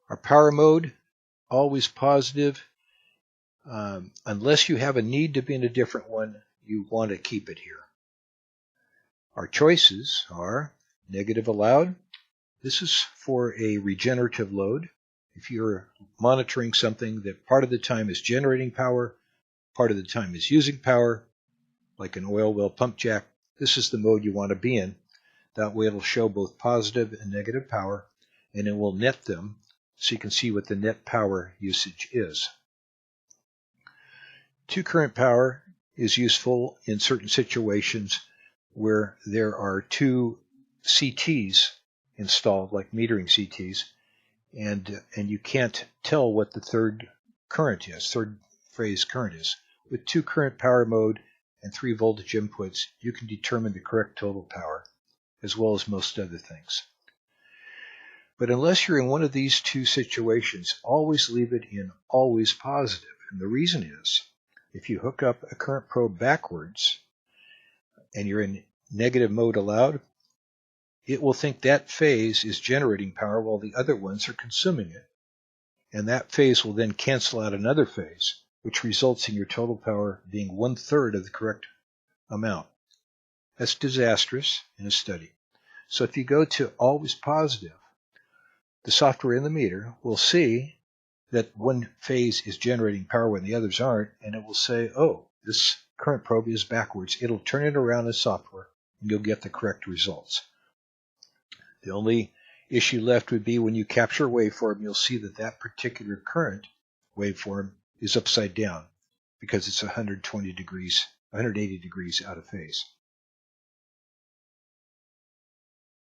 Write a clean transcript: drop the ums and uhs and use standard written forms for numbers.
Our power mode, always positive. Unless you have a need to be in a different one, you want to keep it here. Our choices are negative allowed. This is for a regenerative load. If you're monitoring something that part of the time is generating power, part of the time is using power, like an oil well pump jack, this is the mode you want to be in. That way it'll show both positive and negative power, and it will net them so you can see what the net power usage is. Two current power is useful in certain situations where there are two CTs installed, like metering CTs, and you can't tell what the third phase current is. With two current power mode and 3 voltage inputs, you can determine the correct total power, as well as most other things. But unless you're in one of these two situations, always leave it in always positive. And the reason is, if you hook up a current probe backwards and you're in negative mode allowed, it will think that phase is generating power while the other ones are consuming it. And that phase will then cancel out another phase, which results in your total power being 1/3 of the correct amount. That's disastrous in a study. So if you go to always positive, the software in the meter will see that one phase is generating power when the others aren't, and it will say, oh, this current probe is backwards. It'll turn it around in software, and you'll get the correct results. The only issue left would be when you capture a waveform, you'll see that that particular current waveform is upside down because it's 180 degrees out of phase.